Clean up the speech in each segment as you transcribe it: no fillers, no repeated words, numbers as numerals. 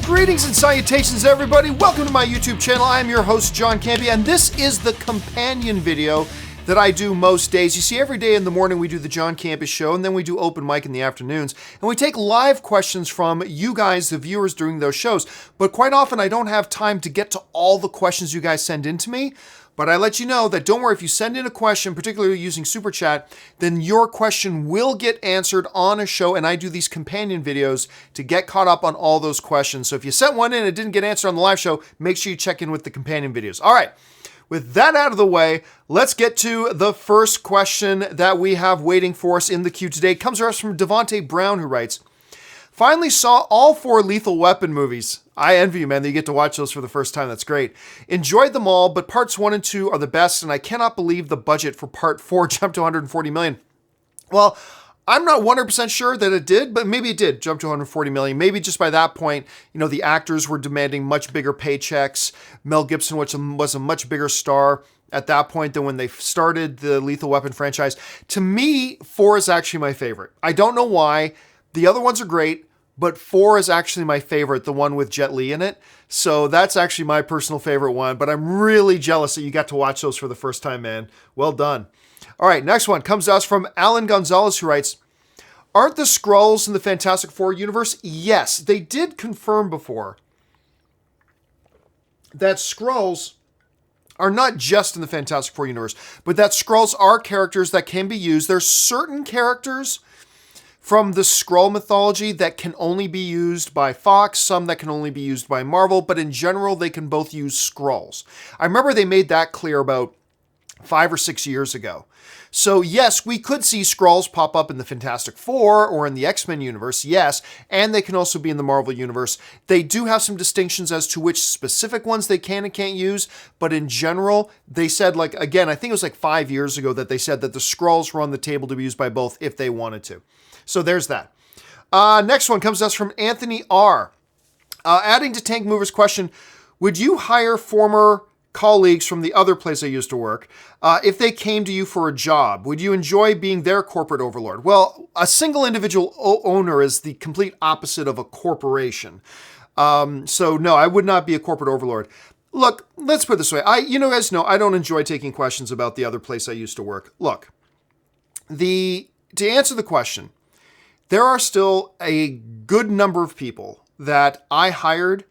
Greetings and salutations, everybody. Welcome to my YouTube channel. I am your host, John Campy, and this is the companion video that I do most days. You see, every day in the morning we do the John Campy Show, and then we do open mic in the afternoons, and we take live questions from you guys, the viewers, during those shows. But quite often I don't have time to get to all the questions you guys send in to me. But I let you know that don't worry, if you send in a question, particularly using Super Chat, then your question will get answered on a show, and I do these companion videos to get caught up on all those questions. So if you sent one in and it didn't get answered on the live show, make sure you check in with the companion videos. All right, with that out of the way, let's get to the first question that we have waiting for us in the queue today. It comes to us from Devontae Brown, who writes, "Finally saw all 4 Lethal Weapon movies. I envy you, man, that you get to watch those for the first time. That's great. Enjoyed them all, but parts 1 and 2 are the best, and I cannot believe the budget for part 4 jumped to $140 million. Well, I'm not 100% sure that it did, but maybe it did jump to $140 million. Maybe just by that point, you know, the actors were demanding much bigger paychecks. Mel Gibson, which was a much bigger star at that point than when they started the Lethal Weapon franchise. To me, 4 is actually my favorite. I don't know why. The other ones are great, but 4 is actually my favorite, the one with Jet Li in it. So that's actually my personal favorite one, but I'm really jealous that you got to watch those for the first time, man. Well done. All right, next one comes to us from Alan Gonzalez, who writes, "Aren't the Skrulls in the Fantastic Four universe?" Yes, they did confirm before that Skrulls are not just in the Fantastic Four universe, but that Skrulls are characters that can be used. There's certain characters from the Skrull mythology that can only be used by Fox, some that can only be used by Marvel, but in general, they can both use Skrulls. I remember they made that clear about 5 or 6 years ago. So yes, we could see Skrulls pop up in the Fantastic Four or in the X-Men universe, yes, and they can also be in the Marvel universe. They do have some distinctions as to which specific ones they can and can't use, but in general, they said, like, again, I think it was like 5 years ago that they said that the Skrulls were on the table to be used by both if they wanted to. So there's that. Next one comes to us from Anthony R. Adding to Tank Mover's question, would you hire former colleagues from the other place I used to work if they came to you for a job? Would you enjoy being their corporate overlord? Well, a single individual owner is the complete opposite of a corporation. So no, I would not be a corporate overlord. Look, let's put it this way. You guys know I don't enjoy taking questions about the other place I used to work. Look, to answer the question, there are still a good number of people that I hired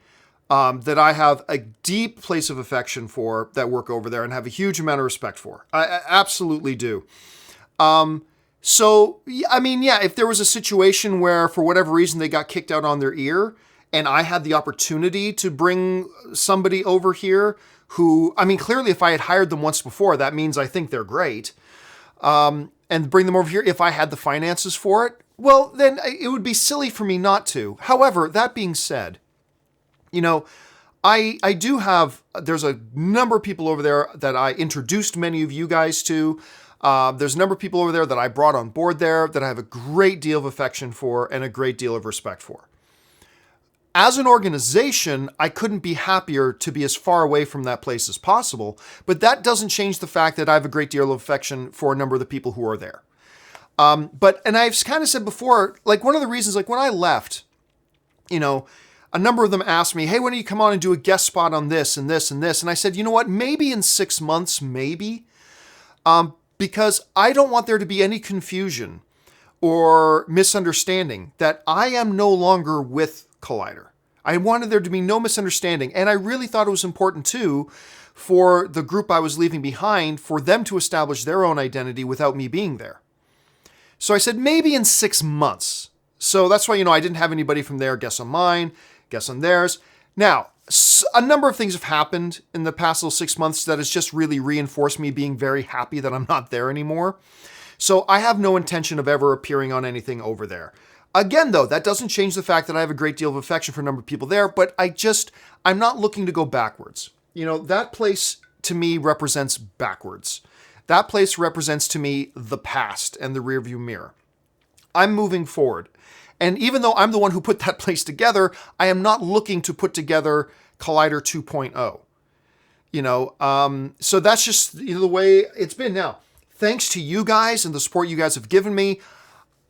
that I have a deep place of affection for that work over there and have a huge amount of respect for. I absolutely do. So, I mean, yeah, if there was a situation where for whatever reason they got kicked out on their ear and I had the opportunity to bring somebody over here who, I mean, clearly if I had hired them once before, that means I think they're great. And bring them over here if I had the finances for it, well, then it would be silly for me not to. However, that being said, you know, I do have, there's a number of people over there that I introduced many of you guys to. There's a number of people over there that I brought on board there that I have a great deal of affection for and a great deal of respect for. As an organization, I couldn't be happier to be as far away from that place as possible, but that doesn't change the fact that I have a great deal of affection for a number of the people who are there. And I've kind of said before, like one of the reasons, like when I left, you know, a number of them asked me, hey, when do you come on and do a guest spot on this and this and this? And I said, you know what, maybe in 6 months, maybe, because I don't want there to be any confusion or misunderstanding that I am no longer with Collider. I wanted there to be no misunderstanding. And I really thought it was important too, for the group I was leaving behind, for them to establish their own identity without me being there. So I said, maybe in 6 months. So that's why, you know, I didn't have anybody from there guess on mine, guess on theirs. Now, a number of things have happened in the past little 6 months that has just really reinforced me being very happy that I'm not there anymore. So I have no intention of ever appearing on anything over there. Again, though, that doesn't change the fact that I have a great deal of affection for a number of people there, but I'm not looking to go backwards. You know, that place to me represents backwards. That place represents to me the past and the rearview mirror. I'm moving forward. And even though I'm the one who put that place together, I am not looking to put together Collider 2.0. You know, so that's just the way it's been now. Thanks to you guys and the support you guys have given me,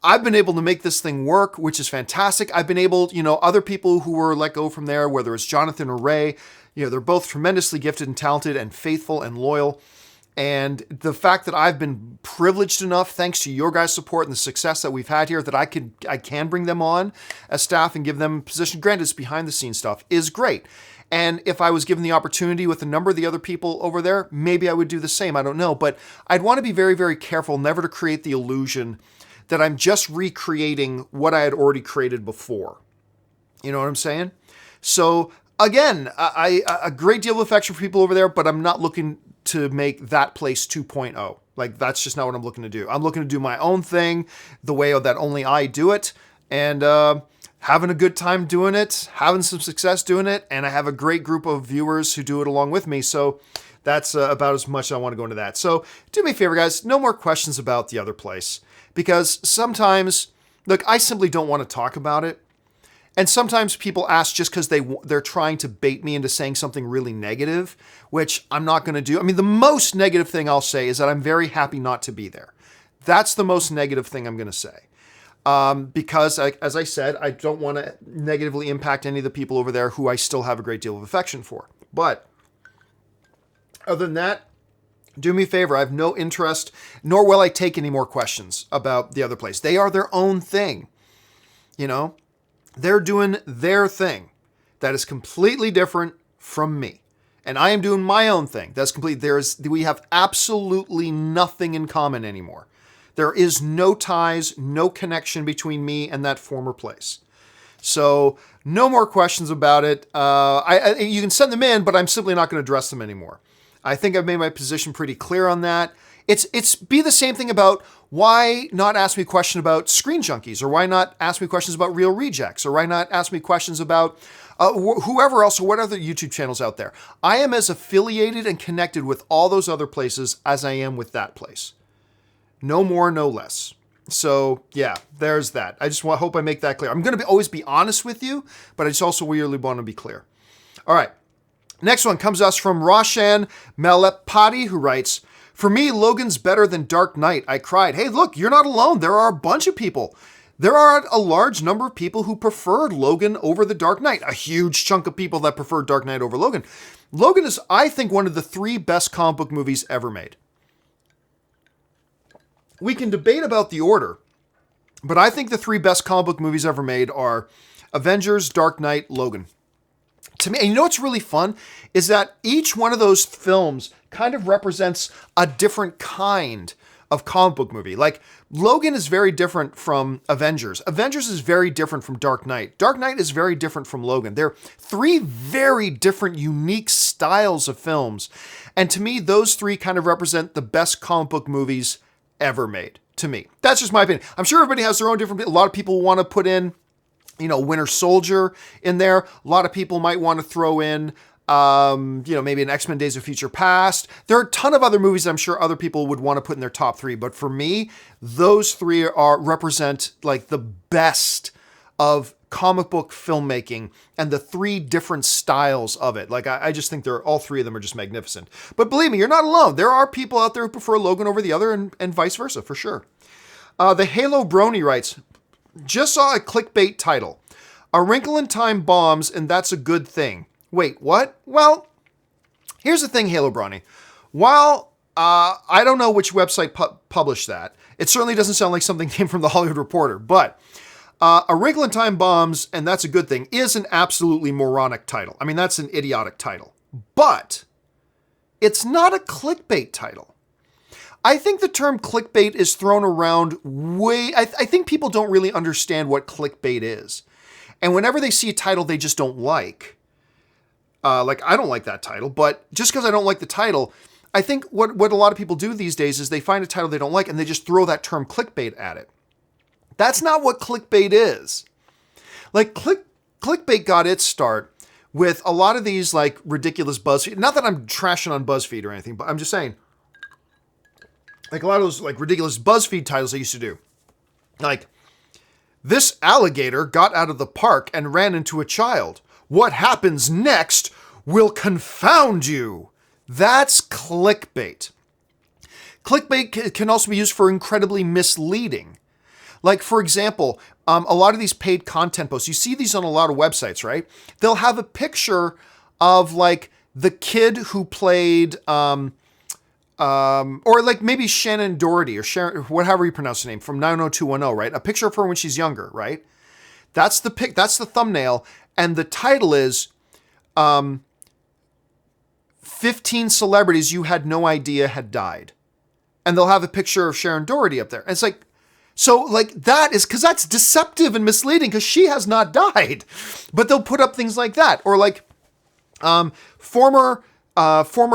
I've been able to make this thing work, which is fantastic. I've been able, other people who were let go from there, whether it's Jonathan or Ray, they're both tremendously gifted and talented and faithful and loyal. And the fact that I've been privileged enough, thanks to your guys' support and the success that we've had here, that I can bring them on as staff and give them a position. Granted, it's behind the scenes stuff, is great. And if I was given the opportunity with a number of the other people over there, maybe I would do the same. I don't know. But I'd want to be very, very careful never to create the illusion that I'm just recreating what I had already created before. You know what I'm saying? So again, a great deal of affection for people over there, but I'm not looking to make that place 2.0. Like, that's just not what I'm looking to do. I'm looking to do my own thing the way that only I do it, and having a good time doing it, having some success doing it, and I have a great group of viewers who do it along with me. So that's about as much as I want to go into that. So do me a favor, guys, no more questions about the other place. Because sometimes, look, I simply don't want to talk about it. And sometimes people ask just because they're trying to bait me into saying something really negative, which I'm not going to do. I mean, the most negative thing I'll say is that I'm very happy not to be there. That's the most negative thing I'm going to say. Because, as I said, I don't want to negatively impact any of the people over there who I still have a great deal of affection for. But other than that, do me a favor, I have no interest, nor will I take any more questions about the other place. They are their own thing. They're doing their thing. That is completely different from me. And I am doing my own thing. That's complete. We have absolutely nothing in common anymore. There is no ties, no connection between me and that former place. So no more questions about it. You can send them in, but I'm simply not going to address them anymore. I think I've made my position pretty clear on that. It's be the same thing about why not ask me a question about Screen Junkies, or why not ask me questions about Real Rejects, or why not ask me questions about whoever else, or what other YouTube channels out there. I am as affiliated and connected with all those other places as I am with that place. No more, no less. So yeah, there's that. I just hope I make that clear. I'm going to always be honest with you, but I just also really want to be clear. All right. Next one comes to us from Roshan Malepati, who writes, "For me, Logan's better than Dark Knight. I cried." Hey, look, you're not alone. There are a bunch of people. There are a large number of people who preferred Logan over the Dark Knight. A huge chunk of people that preferred Dark Knight over Logan. Logan is, I think, one of the 3 best comic book movies ever made. We can debate about the order, but I think the 3 best comic book movies ever made are Avengers, Dark Knight, Logan. To me, and you know what's really fun is that each one of those films kind of represents a different kind of comic book movie. Like, Logan is very different from Avengers. Avengers is very different from Dark Knight. Dark Knight is very different from Logan. They're 3 very different, unique styles of films. And to me, those 3 kind of represent the best comic book movies ever made, to me. That's just my opinion. I'm sure everybody has their own different, a lot of people want to put in, Winter Soldier in there. A lot of people might want to throw in, maybe an X-Men Days of Future Past. There are a ton of other movies that I'm sure other people would want to put in their top 3. But for me, those 3 represent like the best of comic book filmmaking and the 3 different styles of it. Like, I just think all 3 of them are just magnificent. But believe me, you're not alone. There are people out there who prefer Logan over the other, and vice versa, for sure. The Halo Brony writes, "Just saw a clickbait title. A Wrinkle in Time bombs, and that's a good thing." Wait, what? Well, here's the thing, Halo Brony. While I don't know which website published that, it certainly doesn't sound like something came from the Hollywood Reporter, but A Wrinkle in Time bombs, and that's a good thing, is an absolutely moronic title. I mean, that's an idiotic title. But it's not a clickbait title. I think the term clickbait is thrown around I think people don't really understand what clickbait is. And whenever they see a title they just don't like I don't like that title, but just because I don't like the title, I think what a lot of people do these days is they find a title they don't like and they just throw that term clickbait at it. That's not what clickbait is. Like, clickbait got its start with a lot of these like ridiculous BuzzFeed. Not that I'm trashing on BuzzFeed or anything, but I'm just saying, like, a lot of those like ridiculous BuzzFeed titles they used to do. Like, "This alligator got out of the park and ran into a child. What happens next will confound you." That's clickbait. Clickbait can also be used for incredibly misleading. Like, for example, a lot of these paid content posts, you see these on a lot of websites, right? They'll have a picture of like the kid who played, or like maybe Shannon Doherty or Sharon, whatever you pronounce her name, from 90210, right? A picture of her when she's younger, right? That's the that's the thumbnail, and the title is 15 celebrities you had no idea had died. And they'll have a picture of Sharon Doherty up there. And it's like, so like that is, because that's deceptive and misleading because she has not died. But they'll put up things like that. Or like former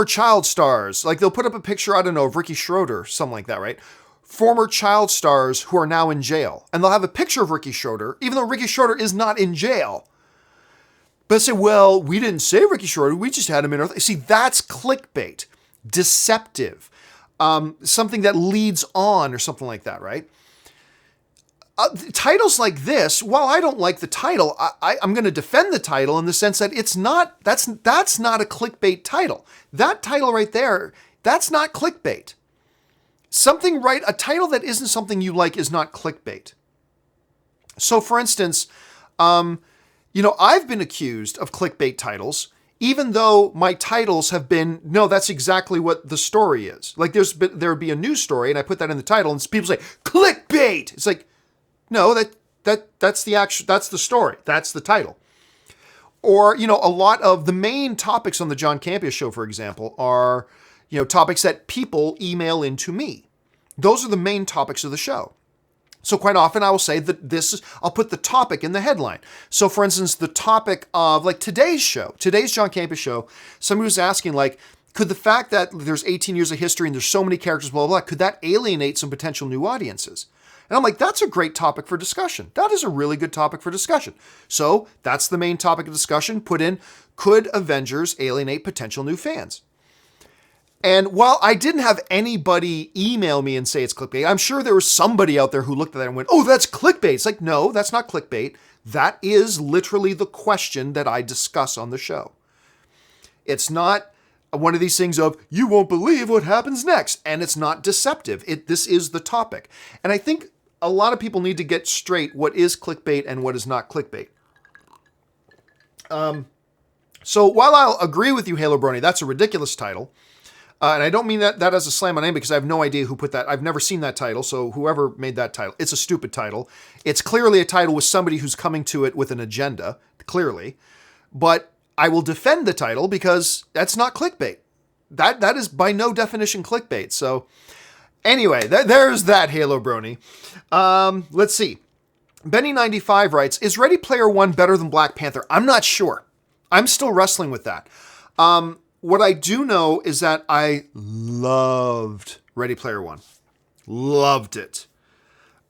child stars. Like they'll put up a picture, I don't know, of Ricky Schroeder, something like that, right? Former child stars who are now in jail. And they'll have a picture of Ricky Schroeder, even though Ricky Schroeder is not in jail. But say, well, we didn't say Ricky Schroeder, we just had him in our... See, that's clickbait. Deceptive. Something that leads on or something like that, right? Titles like this, while I don't like the title, I'm going to defend the title in the sense that it's not... That's not a clickbait title. That title right there, that's not clickbait. A title that isn't something you like is not clickbait. So, for instance... I've been accused of clickbait titles, even though my titles have been, no, that's exactly what the story is. Like there would be a news story and I put that in the title and people say, clickbait. It's like, no, that's the story. That's the title. Or, a lot of the main topics on the John Campea show, for example, are, topics that people email into me. Those are the main topics of the show. So quite often I will say that I'll put the topic in the headline. So for instance, the topic of like today's John Campea show, somebody was asking like, could the fact that there's 18 years of history and there's so many characters, blah, blah, blah, could that alienate some potential new audiences? And I'm like, that's a great topic for discussion. That is a really good topic for discussion. So that's the main topic of discussion. Put in, could Avengers alienate potential new fans? And while I didn't have anybody email me and say it's clickbait, I'm sure there was somebody out there who looked at that and went, oh, that's clickbait. It's like, no, that's not clickbait. That is literally the question that I discuss on the show. It's not one of these things of, you won't believe what happens next. And it's not deceptive. This is the topic. And I think a lot of people need to get straight what is clickbait and what is not clickbait. So while I'll agree with you, Halo Brony, that's a ridiculous title. And I don't mean that as a slam on name because I have no idea who put that. I've never seen that title. So whoever made that title, it's a stupid title. It's clearly a title with somebody who's coming to it with an agenda, clearly. But I will defend the title because that's not clickbait. That is by no definition clickbait. So anyway, there's that, Halo Brony. Let's see. Benny95 writes, is Ready Player One better than Black Panther? I'm not sure. I'm still wrestling with that. What I do know is that I loved Ready Player One. Loved it.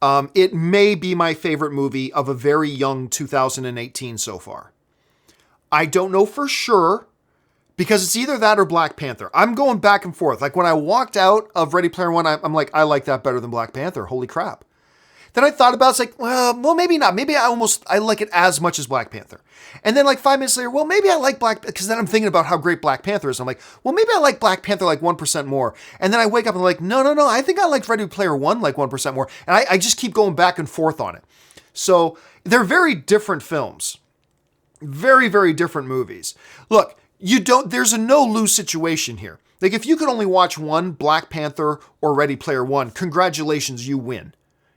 It may be my favorite movie of a very young 2018 so far. I don't know for sure because it's either that or Black Panther. I'm going back and forth. Like when I walked out of Ready Player One, I'm like, I like that better than Black Panther. Holy crap. Then I thought about it, it's like, well, maybe not. Maybe I like it as much as Black Panther. And then like 5 minutes later, well, maybe I like because then I'm thinking about how great Black Panther is. I'm like, well, maybe I like Black Panther like 1% more. And then I wake up and I'm like, no, I think I like Ready Player One like 1% more. And I just keep going back and forth on it. So they're very different films. Very, very different movies. Look, there's a no-lose situation here. Like if you could only watch one, Black Panther or Ready Player One, congratulations, you win.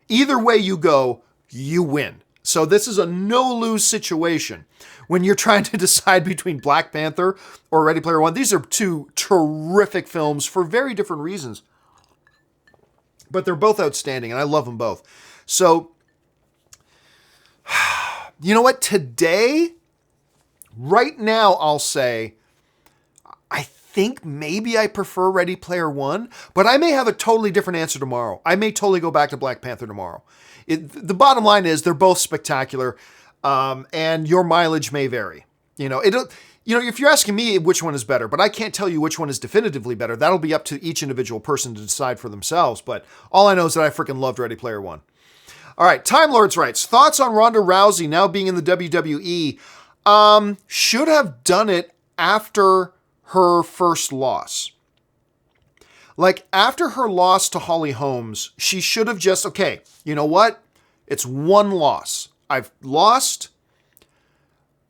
Either way you go, you win. So this is a no-lose situation when you're trying to decide between Black Panther or Ready Player One. These are two terrific films for very different reasons. But they're both outstanding, and I love them both. So, you know what? Today, right now, I'll say, I think maybe I prefer Ready Player One, but I may have a totally different answer tomorrow. I may totally go back to Black Panther tomorrow. The bottom line is they're both spectacular, and your mileage may vary. If you're asking me which one is better, but I can't tell you which one is definitively better. That'll be up to each individual person to decide for themselves. But all I know is that I freaking loved Ready Player One. All right, Time Lords writes, thoughts on Ronda Rousey now being in the WWE? Should have done it after her first loss. Like after her loss to Holly Holmes, she should have just, okay, you know what? It's one loss. I've lost.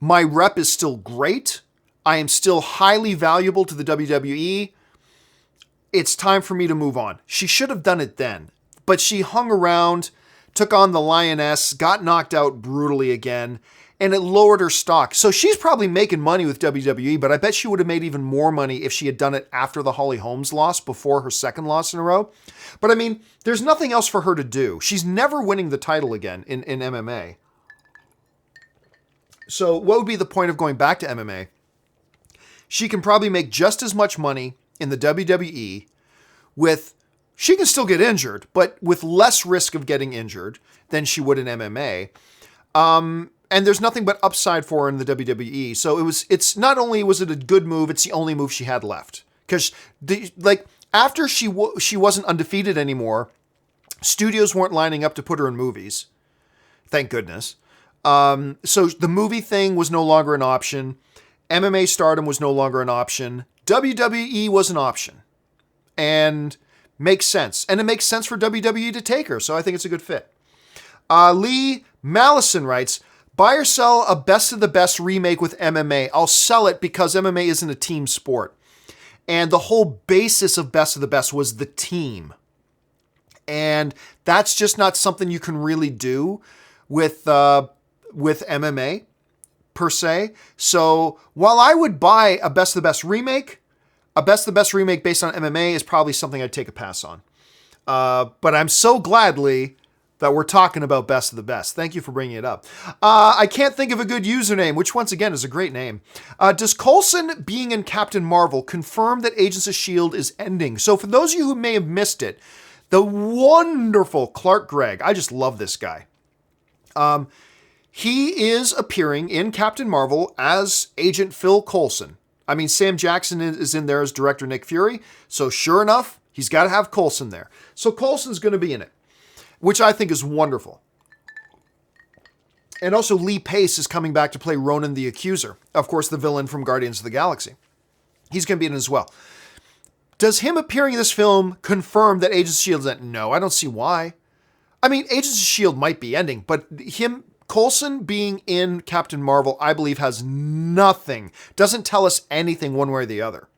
My rep is still great. I am still highly valuable to the WWE. It's time for me to move on. She should have done it then. But she hung around, took on the Lioness, got knocked out brutally again, and it lowered her stock. So she's probably making money with WWE, but I bet she would have made even more money if she had done it after the Holly Holmes loss, before her second loss in a row. But I mean, there's nothing else for her to do. She's never winning the title again in MMA. So what would be the point of going back to MMA? She can probably make just as much money in the WWE with, she can still get injured, but with less risk of getting injured than she would in MMA. And there's nothing but upside for her in the WWE. So it's not only was it a good move, it's the only move she had left. Because after she wasn't undefeated anymore, studios weren't lining up to put her in movies. Thank goodness. So the movie thing was no longer an option. MMA stardom was no longer an option. WWE was an option. And makes sense. And it makes sense for WWE to take her. So I think it's a good fit. Lee Mallison writes, buy or sell a Best of the Best remake with MMA. I'll sell it because MMA isn't a team sport. And the whole basis of Best of the Best was the team. And that's just not something you can really do with MMA per se. So while I would buy a Best of the Best remake, a Best of the Best remake based on MMA is probably something I'd take a pass on. But I'm so gladly that we're talking about Best of the Best. Thank you for bringing it up. I can't think of a good username, which once again is a great name. Does Coulson being in Captain Marvel confirm that Agents of S.H.I.E.L.D. is ending? So for those of you who may have missed it, the wonderful Clark Gregg, I just love this guy. He is appearing in Captain Marvel as Agent Phil Coulson. I mean, Sam Jackson is in there as director Nick Fury. So sure enough, he's got to have Coulson there. So Coulson's going to be in it, which I think is wonderful. And also Lee Pace is coming back to play Ronan the Accuser. Of course, the villain from Guardians of the Galaxy. He's going to be in it as well. Does him appearing in this film confirm that Agents of S.H.I.E.L.D. is ending? No, I don't see why. I mean, Agents of S.H.I.E.L.D. might be ending, but Coulson being in Captain Marvel, I believe, has nothing, doesn't tell us anything one way or the other.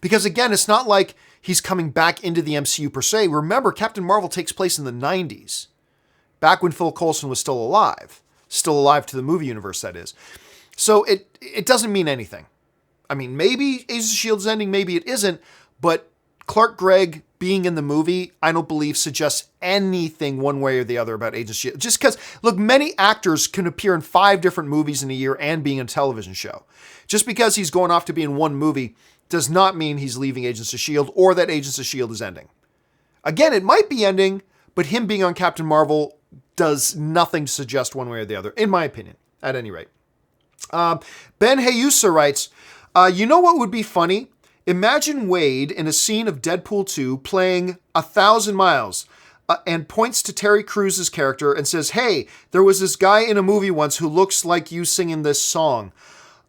Because again, it's not like he's coming back into the MCU per se. Remember, Captain Marvel takes place in the 90s, back when Phil Coulson was still alive to the movie universe, that is. So it doesn't mean anything. I mean, maybe Agents of S.H.I.E.L.D. is ending, maybe it isn't, but Clark Gregg being in the movie, I don't believe suggests anything one way or the other about Agents of S.H.I.E.L.D. Just because, look, many actors can appear in 5 different movies in a year and being in a television show. Just because he's going off to be in one movie does not mean he's leaving Agents of S.H.I.E.L.D. or that Agents of S.H.I.E.L.D. is ending. Again, it might be ending, but him being on Captain Marvel does nothing to suggest one way or the other, in my opinion, at any rate. Ben Hayusa writes, you know what would be funny? Imagine Wade in a scene of Deadpool 2 playing 1,000 Miles and points to Terry Crews's character and says, hey, there was this guy in a movie once who looks like you singing this song.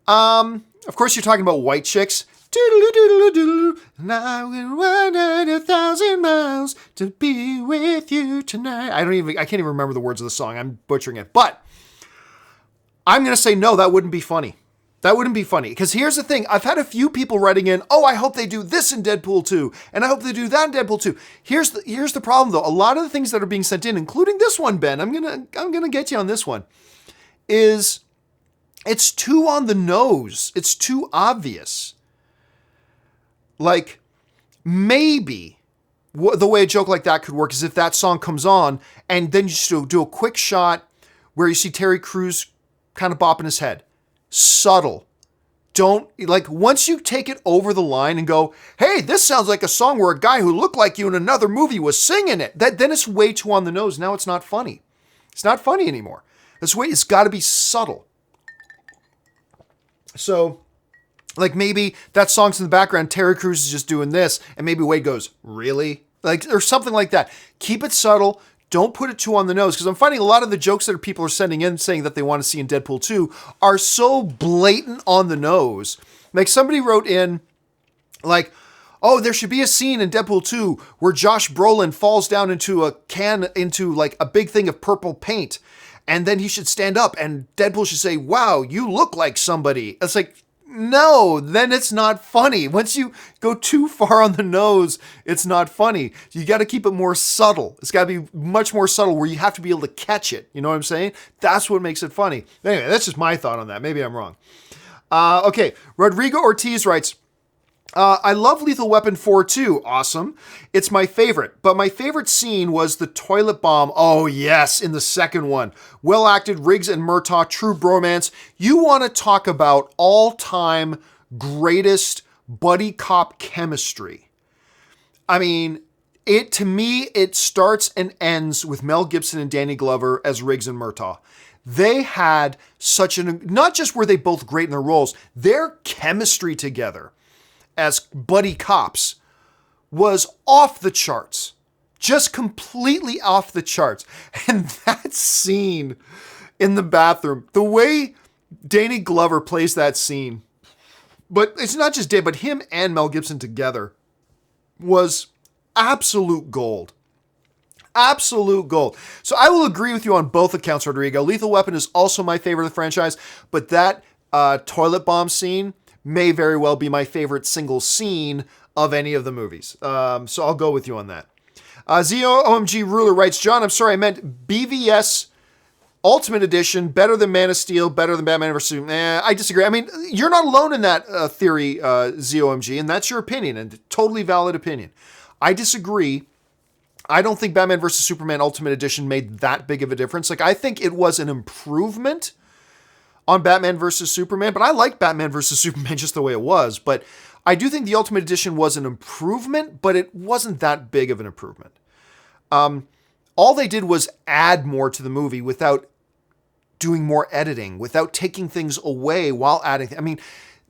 Of course, you're talking about White Chicks. And I will run 1,000 miles to be with you tonight. I can't even remember the words of the song. I'm butchering it. But I'm going to say no, that wouldn't be funny. That wouldn't be funny. Because here's the thing. I've had a few people writing in, oh, I hope they do this in Deadpool 2. And I hope they do that in Deadpool 2. Here's the problem, though. A lot of the things that are being sent in, including this one, Ben, I'm gonna get you on this one, is it's too on the nose. It's too obvious. Like, maybe the way a joke like that could work is if that song comes on and then you just do a quick shot where you see Terry Crews kind of bopping his head. Subtle. Don't, like, once you take it over the line and go, hey, this sounds like a song where a guy who looked like you in another movie was singing it, then it's way too on the nose. Now it's not funny. It's not funny anymore. It's got to be subtle. So, like, maybe that song's in the background, Terry Crews is just doing this, and maybe Wade goes, really? Like, or something like that. Keep it subtle. Don't put it too on the nose, because I'm finding a lot of the jokes that people are sending in saying that they want to see in Deadpool 2 are so blatant on the nose. Like, somebody wrote in, like, Oh, there should be a scene in Deadpool 2 where Josh Brolin falls down into like a big thing of purple paint. And then he should stand up and Deadpool should say, wow, you look like somebody. It's like, no, then it's not funny. Once you go too far on the nose, it's not funny. You got to keep it more subtle. It's got to be much more subtle where you have to be able to catch it. You know what I'm saying? That's what makes it funny. Anyway, that's just my thought on that. Maybe I'm wrong. Okay, Rodrigo Ortiz writes, I love Lethal Weapon 4 too. Awesome. It's my favorite. But my favorite scene was the toilet bomb. Oh, yes, in the second one. Well acted, Riggs and Murtaugh, true bromance. You want to talk about all-time greatest buddy cop chemistry. I mean, to me, it starts and ends with Mel Gibson and Danny Glover as Riggs and Murtaugh. They had not just were they both great in their roles, their chemistry together as buddy cops was off the charts. Just completely off the charts. And that scene in the bathroom, the way Danny Glover plays that scene, but it's not just Dave, but him and Mel Gibson together was absolute gold. Absolute gold. So I will agree with you on both accounts, Rodrigo. Lethal Weapon is also my favorite of the franchise, but that toilet bomb scene may very well be my favorite single scene of any of the movies. So I'll go with you on that. ZOMG Ruler writes, John, I'm sorry, I meant BVS Ultimate Edition, better than Man of Steel, better than Batman vs. Superman. I disagree. I mean, you're not alone in that theory, ZOMG, and that's your opinion, and totally valid opinion. I disagree. I don't think Batman vs. Superman Ultimate Edition made that big of a difference. Like, I think it was an improvement on Batman vs. Superman, but I like Batman vs. Superman just the way it was. But I do think the Ultimate Edition was an improvement, but it wasn't that big of an improvement. All they did was add more to the movie without doing more editing, without taking things away while adding. I mean,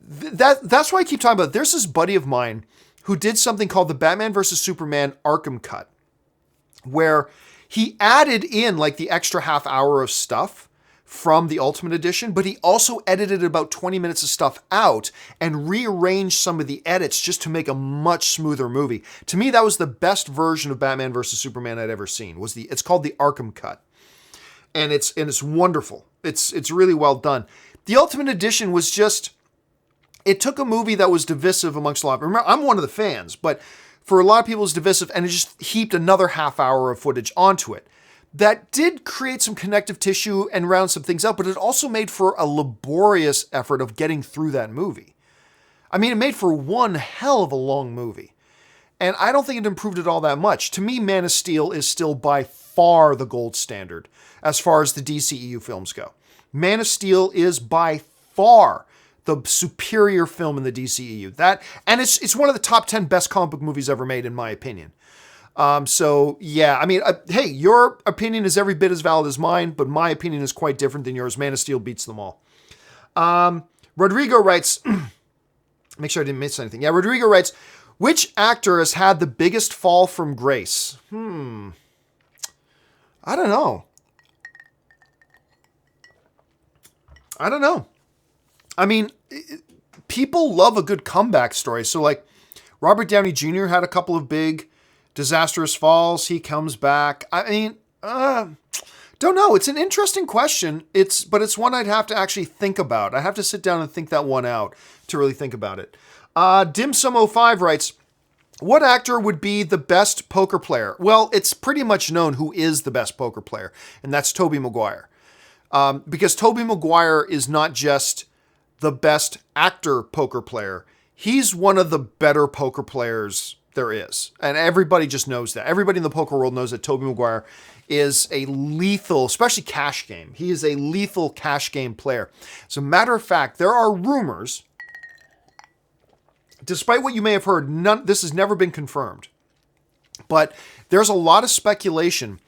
that's why I keep talking about it. There's this buddy of mine who did something called the Batman vs. Superman Arkham Cut, where he added in like the extra half hour of stuff from the Ultimate Edition, but he also edited about 20 minutes of stuff out and rearranged some of the edits just to make a much smoother movie. To me, that was the best version of Batman vs. Superman I'd ever seen. It's called the Arkham Cut. And it's wonderful. It's really well done. The Ultimate Edition was just, it took a movie that was divisive amongst a lot of, remember, I'm one of the fans, but for a lot of people it's divisive, and it just heaped another half hour of footage onto it. That did create some connective tissue and round some things out, but it also made for a laborious effort of getting through that movie. I mean, it made for one hell of a long movie. And I don't think it improved it all that much. To me, Man of Steel is still by far the gold standard as far as the DCEU films go. Man of Steel is by far the superior film in the DCEU. And it's one of the top 10 best comic book movies ever made, in my opinion. So yeah, I mean, hey, your opinion is every bit as valid as mine, but my opinion is quite different than yours. Man of Steel beats them all. Rodrigo writes, make sure I didn't miss anything. Yeah, Rodrigo writes, which actor has had the biggest fall from grace? I don't know. I mean, people love a good comeback story. So like Robert Downey Jr. had a couple of big disastrous falls. He comes back. I mean, don't know. It's an interesting question. But it's one I'd have to actually think about. I have to sit down and think that one out to really think about it. Dimsum05 writes, what actor would be the best poker player? Well, it's pretty much known who is the best poker player, and that's Tobey Maguire. Because Tobey Maguire is not just the best actor poker player. He's one of the better poker players there is. And everybody just knows that. Everybody in the poker world knows that Tobey Maguire is a lethal, especially cash game. He is a lethal cash game player. As a matter of fact, there are rumors, despite what you may have heard, this has never been confirmed. But there's a lot of speculation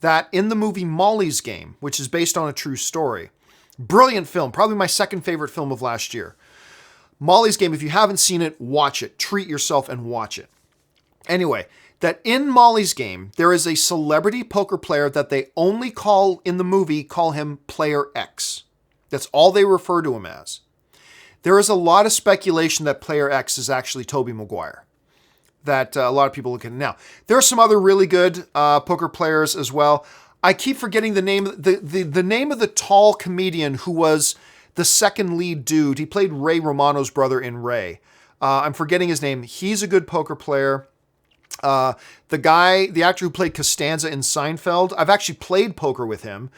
that in the movie Molly's Game, which is based on a true story, brilliant film, probably my second favorite film of last year. Molly's Game, if you haven't seen it, watch it. Treat yourself and watch it. Anyway, that in Molly's Game, there is a celebrity poker player that they only call him Player X. That's all they refer to him as. There is a lot of speculation that Player X is actually Tobey Maguire. that a lot of people look at now. There are some other really good poker players as well. I keep forgetting the name, the name of the tall comedian who was the second lead dude. He played Ray Romano's brother in Ray. I'm forgetting his name. He's a good poker player. The actor who played Costanza in Seinfeld, I've actually played poker with him.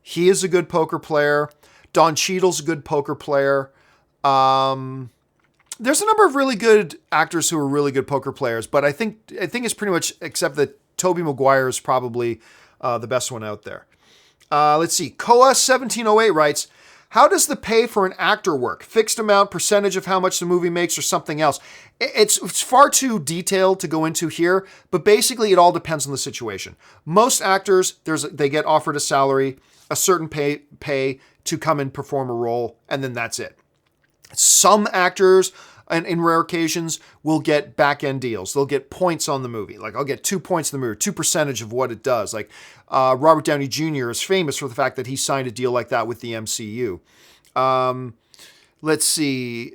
He is a good poker player. Don Cheadle's a good poker player. There's a number of really good actors who are really good poker players, but I think it's pretty much, except that Tobey Maguire is probably the best one out there. Let's see. Koa1708 writes, how does the pay for an actor work? Fixed amount, percentage of how much the movie makes, or something else? It's far too detailed to go into here, but basically it all depends on the situation. Most actors, they get offered a salary, a certain pay to come and perform a role, and then that's it. Some actors, and in rare occasions, will get back-end deals. They'll get points on the movie. Like, I'll get 2 points in the movie, 2% of what it does. Like, Robert Downey Jr. is famous for the fact that he signed a deal like that with the MCU. Let's see.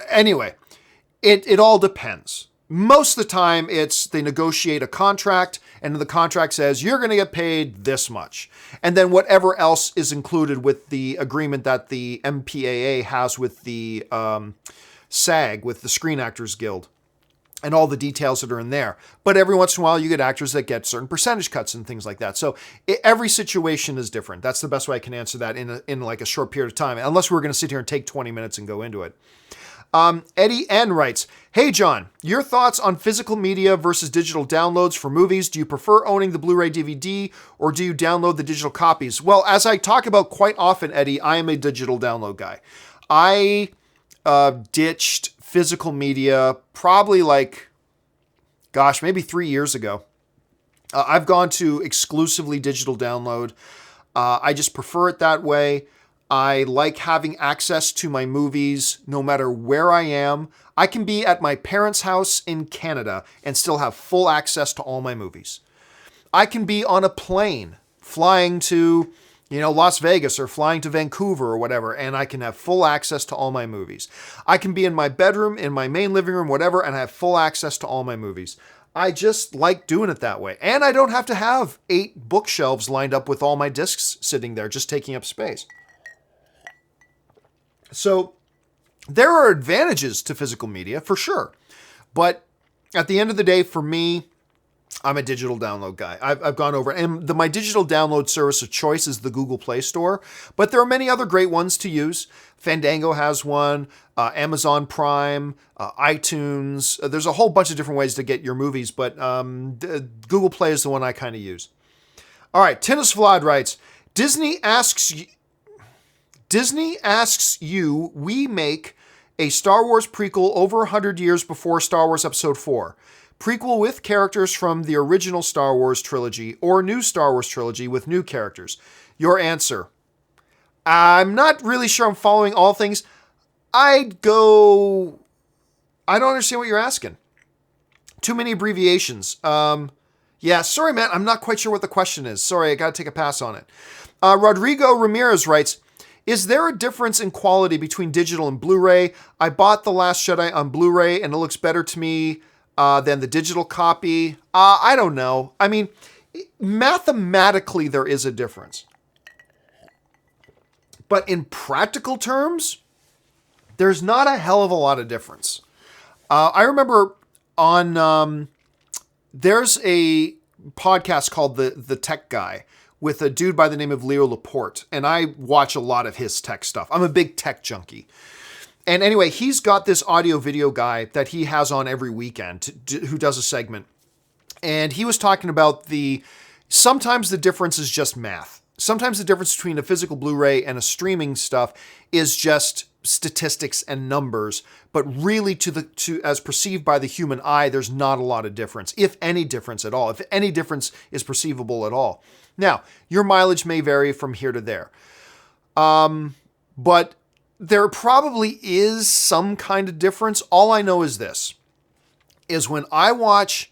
Anyway, it all depends. Most of the time, they negotiate a contract, and the contract says, you're going to get paid this much. And then whatever else is included with the agreement that the MPAA has with the SAG, with the Screen Actors Guild, and all the details that are in there. But every once in a while, you get actors that get certain percentage cuts and things like that. So every situation is different. That's the best way I can answer that in like a short period of time, unless we're going to sit here and take 20 minutes and go into it. Eddie N writes, hey John, your thoughts on physical media versus digital downloads for movies. Do you prefer owning the Blu-ray DVD or do you download the digital copies? Well, as I talk about quite often, Eddie, I am a digital download guy. I ditched physical media probably maybe 3 years ago. I've gone to exclusively digital download. I just prefer it that way. I like having access to my movies no matter where I am. I can be at my parents' house in Canada and still have full access to all my movies. I can be on a plane flying to, Las Vegas or flying to Vancouver or whatever, and I can have full access to all my movies. I can be in my bedroom, in my main living room, whatever, and I have full access to all my movies. I just like doing it that way. And I don't have to have 8 bookshelves lined up with all my discs sitting there, just taking up space. So there are advantages to physical media for sure. But at the end of the day, for me, I'm a digital download guy. I've gone over, and my digital download service of choice is the Google Play Store, but there are many other great ones to use. Fandango has one, Amazon Prime, iTunes. There's a whole bunch of different ways to get your movies, but Google Play is the one I kind of use. All right, Tennis Vlad writes, Disney asks you, we make a Star Wars prequel over 100 years before Star Wars Episode 4. Prequel with characters from the original Star Wars trilogy or new Star Wars trilogy with new characters. Your answer. I'm not really sure I'm following all things. I don't understand what you're asking. Too many abbreviations. Yeah, sorry, man. I'm not quite sure what the question is. Sorry, I got to take a pass on it. Rodrigo Ramirez writes, is there a difference in quality between digital and Blu-ray? I bought The Last Jedi on Blu-ray and it looks better to me than the digital copy. I don't know. I mean, mathematically, there is a difference. But in practical terms, there's not a hell of a lot of difference. I remember there's a podcast called The Tech Guy with a dude by the name of Leo Laporte, and I watch a lot of his tech stuff. I'm a big tech junkie. And anyway, he's got this audio video guy that he has on every weekend who does a segment. And he was talking about sometimes the difference is just math. Sometimes the difference between a physical Blu-ray and a streaming stuff is just statistics and numbers, but really as perceived by the human eye, there's not a lot of difference, if any difference at all, if any difference is perceivable at all. Now, your mileage may vary from here to there. But there probably is some kind of difference. All I know is this, is when I watch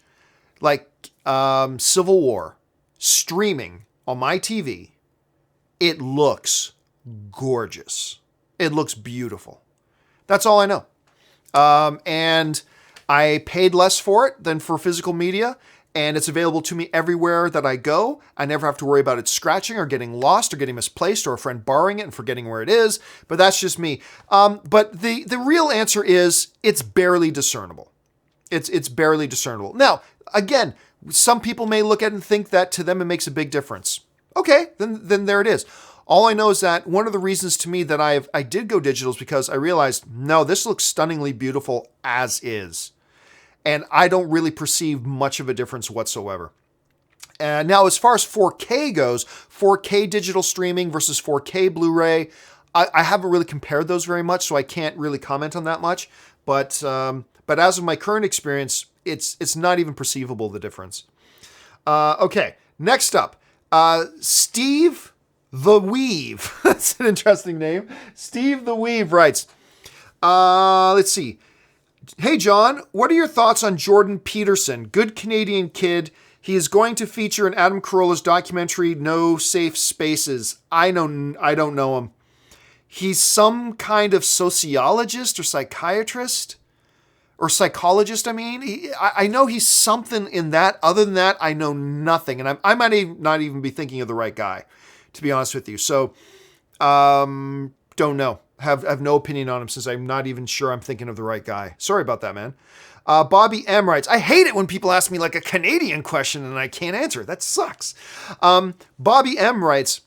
Civil War streaming on my TV, it looks gorgeous. It looks beautiful. That's all I know. And I paid less for it than for physical media, and it's available to me everywhere that I go. I never have to worry about it scratching or getting lost or getting misplaced or a friend borrowing it and forgetting where it is. But that's just me. But the real answer is it's barely discernible. It's barely discernible. Now, again, some people may look at it and think that to them it makes a big difference. Okay, then there it is. All I know is that one of the reasons to me that I did go digital is because I realized, no, this looks stunningly beautiful as is. And I don't really perceive much of a difference whatsoever. And now, as far as 4K goes, 4K digital streaming versus 4K Blu-ray, I haven't really compared those very much, so I can't really comment on that much. But as of my current experience, it's not even perceivable, the difference. Okay, next up, Steve the Weave. That's an interesting name. Steve the Weave writes, let's see. Hey, John, what are your thoughts on Jordan Peterson? Good Canadian kid. He is going to feature in Adam Carolla's documentary, No Safe Spaces. I don't know him. He's some kind of sociologist or psychiatrist or psychologist. I mean, I know he's something in that. Other than that, I know nothing. And I might not even be thinking of the right guy, to be honest with you. So, don't know. Have no opinion on him since I'm not even sure I'm thinking of the right guy. Sorry about that, man. Bobby M writes, I hate it when people ask me like a Canadian question and I can't answer it. That sucks. Bobby M writes,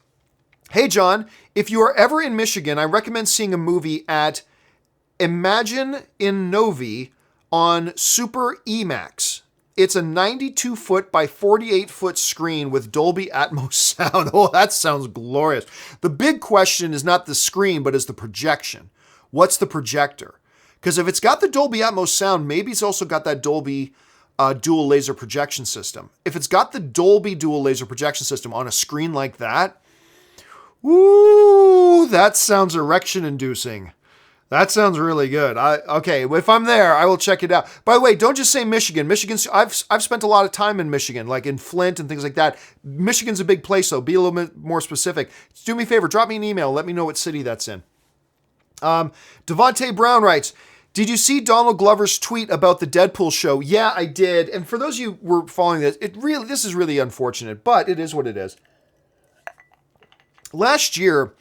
hey, John, if you are ever in Michigan, I recommend seeing a movie at Imagine in Novi on Super IMAX. It's a 92-foot by 48-foot screen with Dolby Atmos sound. Oh, that sounds glorious. The big question is not the screen, but is the projection. What's the projector? Because if it's got the Dolby Atmos sound, maybe it's also got that Dolby dual laser projection system. If it's got the Dolby dual laser projection system on a screen like that, ooh, that sounds erection-inducing. That sounds really good. Okay, if I'm there, I will check it out. By the way, don't just say Michigan. I've spent a lot of time in Michigan, like in Flint and things like that. Michigan's a big place, though. Be a little bit more specific. Do me a favor, drop me an email. Let me know what city that's in. Devontae Brown writes, did you see Donald Glover's tweet about the Deadpool show? Yeah, I did. And for those of you who were following this, this is really unfortunate, but it is what it is. Last year,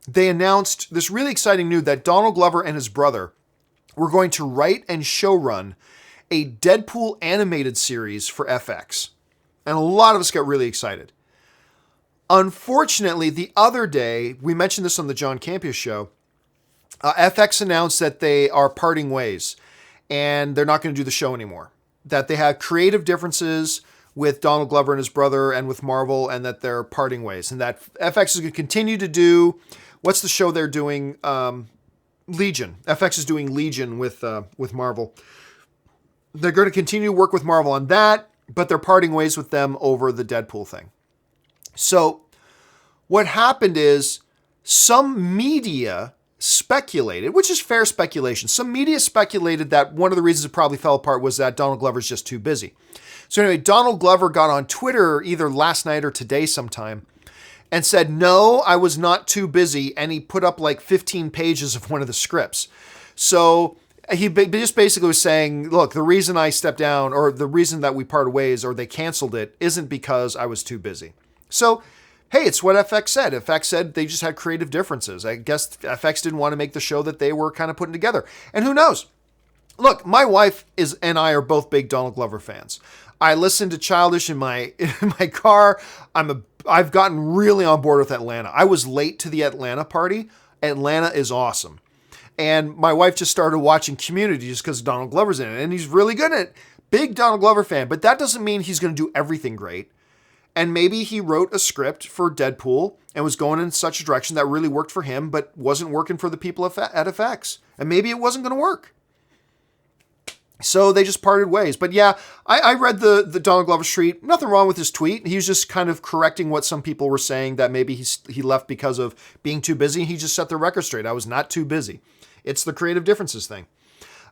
they announced this really exciting news that Donald Glover and his brother were going to write and showrun a Deadpool animated series for FX. And a lot of us got really excited. Unfortunately, the other day, we mentioned this on the John Campea show, FX announced that they are parting ways and they're not going to do the show anymore. That they have creative differences with Donald Glover and his brother and with Marvel, and that they're parting ways. And that FX is going to continue to do, what's the show they're doing? Legion. FX is doing Legion with Marvel. They're going to continue to work with Marvel on that, but they're parting ways with them over the Deadpool thing. So what happened is some media speculated, which is fair speculation. Some media speculated that one of the reasons it probably fell apart was that Donald Glover's just too busy. So anyway, Donald Glover got on Twitter either last night or today sometime and said, no, I was not too busy. And he put up like 15 pages of one of the scripts. So he just basically was saying, look, the reason I stepped down or the reason that we parted ways or they canceled it isn't because I was too busy. So, hey, it's what FX said. FX said they just had creative differences. I guess FX didn't want to make the show that they were kind of putting together. And who knows? Look, my wife and I are both big Donald Glover fans. I listen to Childish in my car. I've gotten really on board with Atlanta. I was late to the Atlanta party. Atlanta is awesome. And my wife just started watching Community just because Donald Glover's in it. And he's really good at it. Big Donald Glover fan. But that doesn't mean he's going to do everything great. And maybe he wrote a script for Deadpool and was going in such a direction that really worked for him, but wasn't working for the people at FX. And maybe it wasn't going to work. So they just parted ways. But yeah, I read the Donald Glover tweet. Nothing wrong with his tweet. He was just kind of correcting what some people were saying, that maybe he left because of being too busy. He just set the record straight. I was not too busy. It's the creative differences thing.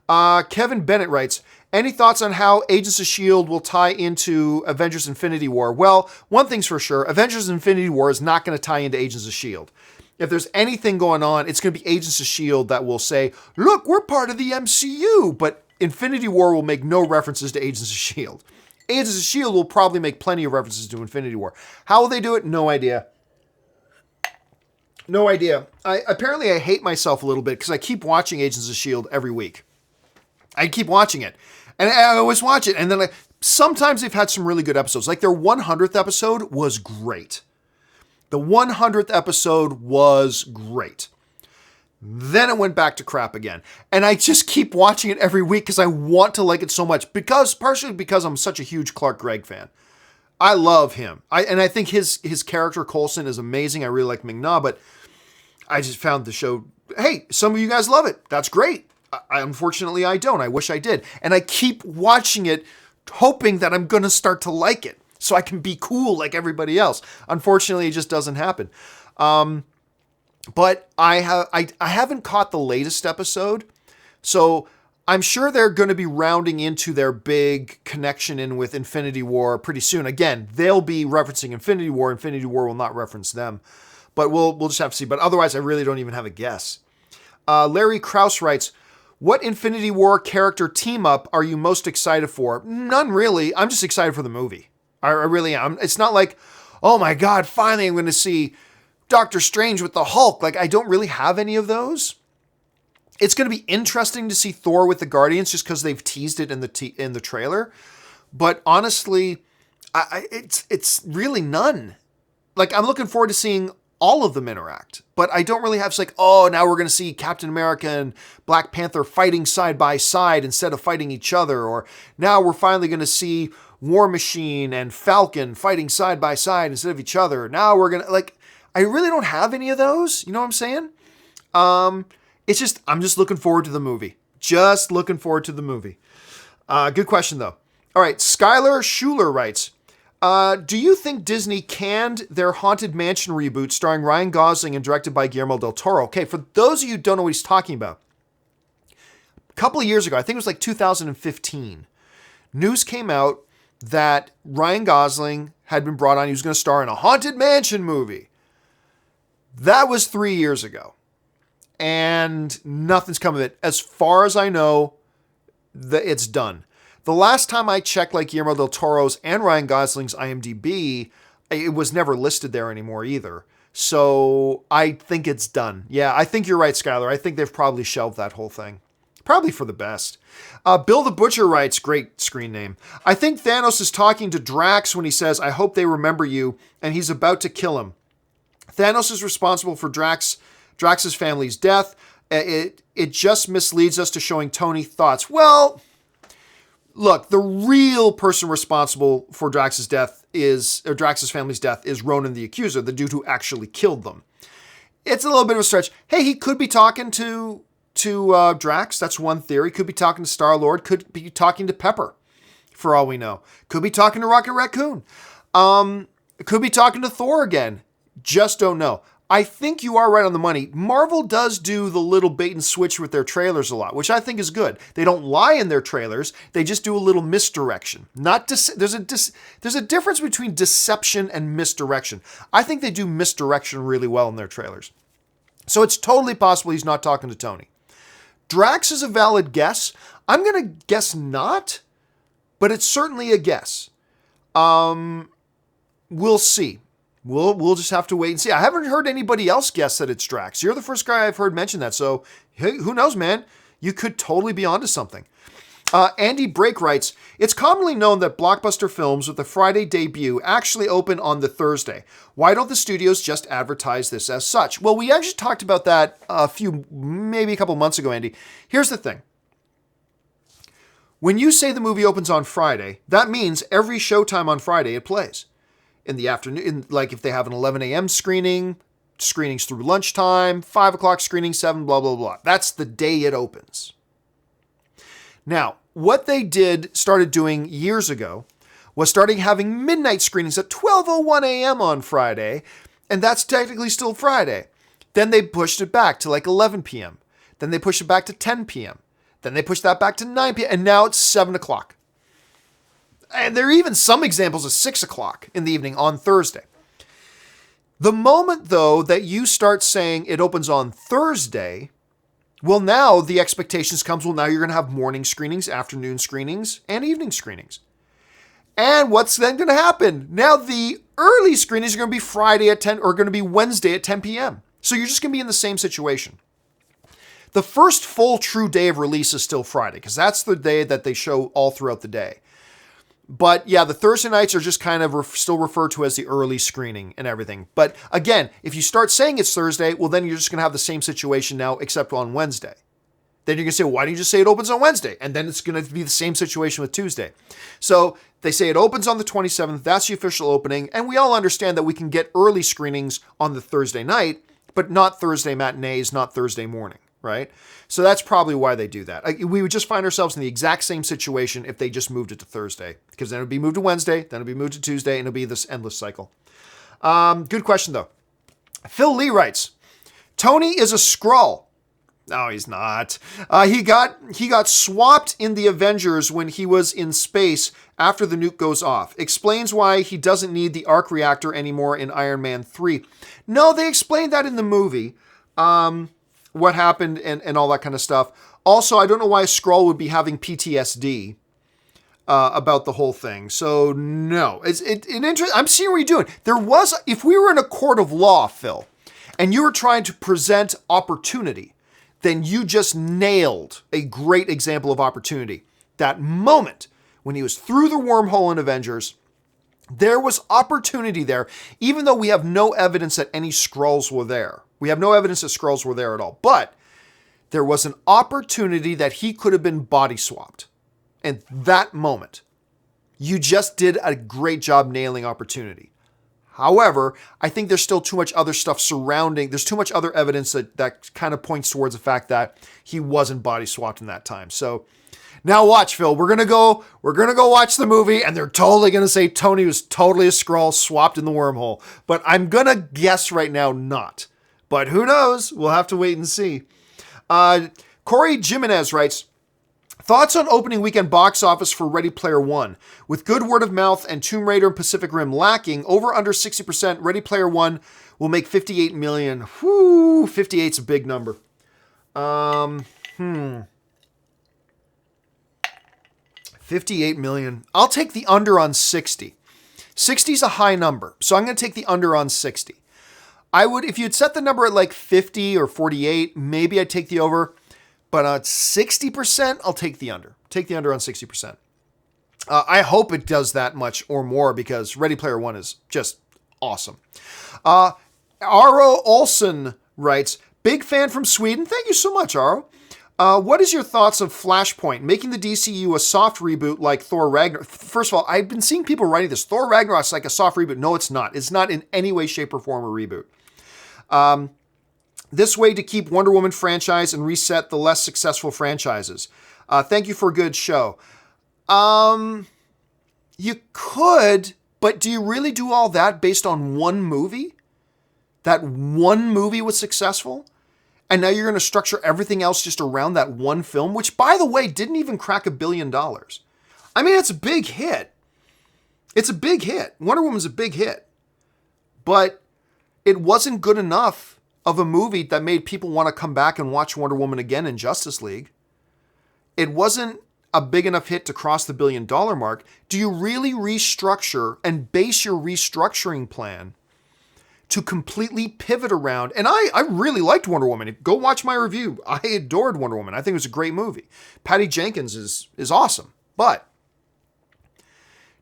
Kevin Bennett writes, any thoughts on how Agents of S.H.I.E.L.D. will tie into Avengers Infinity War? Well, one thing's for sure. Avengers Infinity War is not going to tie into Agents of S.H.I.E.L.D. if there's anything going on, it's going to be Agents of S.H.I.E.L.D. that will say, look, we're part of the MCU, but Infinity War will make no references to Agents of S.H.I.E.L.D. Agents of S.H.I.E.L.D. will probably make plenty of references to Infinity War. How will they do it? No idea. No idea. Apparently I hate myself a little bit because I keep watching Agents of S.H.I.E.L.D. every week. I keep watching it. And I always watch it. And then sometimes they've had some really good episodes. Like their 100th episode was great. The 100th episode was great. Then it went back to crap again. And I just keep watching it every week because I want to like it so much. Partially because I'm such a huge Clark Gregg fan. I love him. I think his character, Coulson, is amazing. I really like Ming-Na, but I just found the show, hey, some of you guys love it. That's great. Unfortunately, I don't. I wish I did. And I keep watching it, hoping that I'm going to start to like it so I can be cool like everybody else. Unfortunately, it just doesn't happen. But I haven't caught the latest episode, so I'm sure they're going to be rounding into their big connection in with Infinity War pretty soon. Again, they'll be referencing Infinity War. Infinity War will not reference them, but we'll just have to see. But otherwise, I really don't even have a guess. Larry Krause writes, what Infinity War character team up are you most excited for? None really. I'm just excited for the movie. I really am. It's not like, oh my God, finally I'm going to see Doctor Strange with the Hulk. Like, I don't really have any of those. It's going to be interesting to see Thor with the Guardians just because they've teased it in the trailer. But honestly, it's really none. Like, I'm looking forward to seeing all of them interact. But I don't really have, it's like, oh, now we're going to see Captain America and Black Panther fighting side by side instead of fighting each other. Or now we're finally going to see War Machine and Falcon fighting side by side instead of each other. Now we're going to, like, I really don't have any of those. You know what I'm saying? It's just, I'm just looking forward to the movie. Just looking forward to the movie. Good question, though. All right, Skylar Schuler writes, do you think Disney canned their Haunted Mansion reboot starring Ryan Gosling and directed by Guillermo del Toro? Okay, for those of you who don't know what he's talking about, a couple of years ago, I think it was like 2015, news came out that Ryan Gosling had been brought on. He was going to star in a Haunted Mansion movie. That was 3 years ago. And nothing's come of it. As far as I know, it's done. The last time I checked, like Guillermo del Toro's and Ryan Gosling's IMDb, it was never listed there anymore either. So I think it's done. Yeah, I think you're right, Skylar. I think they've probably shelved that whole thing. Probably for the best. Bill the Butcher writes, great screen name, I think Thanos is talking to Drax when he says, I hope they remember you, and he's about to kill him. Thanos is responsible for Drax's family's death. It just misleads us to showing Tony thoughts. Well, look, the real person responsible for Drax's family's death is Ronan the Accuser, the dude who actually killed them. It's a little bit of a stretch. Hey, he could be talking to Drax. That's one theory. Could be talking to Star-Lord. Could be talking to Pepper, for all we know. Could be talking to Rocket Raccoon. Could be talking to Thor again. Just don't know. I think you are right on the money. Marvel does do the little bait and switch with their trailers a lot, which I think is good. They don't lie in their trailers. They just do a little misdirection. There's a difference between deception and misdirection. I think they do misdirection really well in their trailers. So it's totally possible he's not talking to Tony. Drax is a valid guess. I'm going to guess not, but it's certainly a guess. We'll see. We'll just have to wait and see. I haven't heard anybody else guess that it's Drax. You're the first guy I've heard mention that. So hey, who knows, man? You could totally be onto something. Andy Brake writes, it's commonly known that blockbuster films with a Friday debut actually open on the Thursday. Why don't the studios just advertise this as such? Well, we actually talked about that maybe a couple months ago, Andy. Here's the thing. When you say the movie opens on Friday, that means every showtime on Friday it plays. In the afternoon, like if they have an 11 a.m. screenings through lunchtime, 5 o'clock screening, 7, blah, blah, blah. That's the day it opens. Now, what they started doing years ago was starting having midnight screenings at 12:01 a.m. on Friday, and that's technically still Friday. Then they pushed it back to like 11 p.m. Then they pushed it back to 10 p.m. Then they pushed that back to 9 p.m. And now it's 7 o'clock. And there are even some examples of 6 o'clock in the evening on Thursday. The moment, though, that you start saying it opens on Thursday, well, now the expectations comes, well, now you're going to have morning screenings, afternoon screenings, and evening screenings. And what's then going to happen? Now the early screenings are going to be Friday at 10, or going to be Wednesday at 10 p.m. So you're just going to be in the same situation. The first full true day of release is still Friday, because that's the day that they show all throughout the day. But yeah, the Thursday nights are just kind of still referred to as the early screening and everything. But again, if you start saying it's Thursday, well, then you're just going to have the same situation now, except on Wednesday. Then you're going to say, well, why don't you just say it opens on Wednesday? And then it's going to be the same situation with Tuesday. So they say it opens on the 27th. That's the official opening. And we all understand that we can get early screenings on the Thursday night, but not Thursday matinees, not Thursday morning, right? So that's probably why they do that. We would just find ourselves in the exact same situation if they just moved it to Thursday, because then it would be moved to Wednesday, then it would be moved to Tuesday, and it'll be this endless cycle. Good question, though. Phil Lee writes, Tony is a Skrull. No, he's not. He got swapped in the Avengers when he was in space after the nuke goes off. Explains why he doesn't need the arc reactor anymore in Iron Man 3. No, they explained that in the movie. What happened and all that kind of stuff. Also, I don't know why a Skrull would be having PTSD about the whole thing. So no, I'm seeing what you're doing. If we were in a court of law, Phil, and you were trying to present opportunity, then you just nailed a great example of opportunity. That moment when he was through the wormhole in Avengers, there was opportunity there, even though we have no evidence that any Skrulls were there. We have no evidence that Skrulls were there at all. But there was an opportunity that he could have been body swapped. And that moment, you just did a great job nailing opportunity. However, I think there's still too much other stuff surrounding. There's too much other evidence that kind of points towards the fact that he wasn't body swapped in that time. So now watch, Phil. We're gonna go watch the movie, and they're totally gonna say Tony was totally a Skrull swapped in the wormhole. But I'm gonna guess right now not. But who knows? We'll have to wait and see. Corey Jimenez writes, thoughts on opening weekend box office for Ready Player One? With good word of mouth and Tomb Raider and Pacific Rim lacking, over under 60%, Ready Player One will make $58 million. Whoo, 58's a big number. 58 million. I'll take the under on 60. 60's a high number, so I'm going to take the under on 60. I would, if you'd set the number at like 50 or 48, maybe I'd take the over. But at 60%, I'll take the under. Take the under on 60%. I hope it does that much or more because Ready Player One is just awesome. Aro Olsen writes, big fan from Sweden. Thank you so much, Aro. What is your thoughts of Flashpoint, making the DCU a soft reboot like Thor Ragnarok? First of all, I've been seeing people writing this. Thor Ragnarok's like a soft reboot. No, it's not. It's not in any way, shape, or form a reboot. This way to keep Wonder Woman franchise and reset the less successful franchises. Thank you for a good show. You could, but do you really do all that based on one movie? That one movie was successful? And now you're going to structure everything else just around that one film, which, by the way, didn't even crack $1 billion. I mean, it's a big hit. It's a big hit. Wonder Woman's a big hit. But it wasn't good enough of a movie that made people want to come back and watch Wonder Woman again in Justice League. It wasn't a big enough hit to cross the $1 billion mark. Do you really restructure and base your restructuring plan to completely pivot around? And I really liked Wonder Woman. Go watch my review. I adored Wonder Woman. I think it was a great movie. Patty Jenkins is awesome. But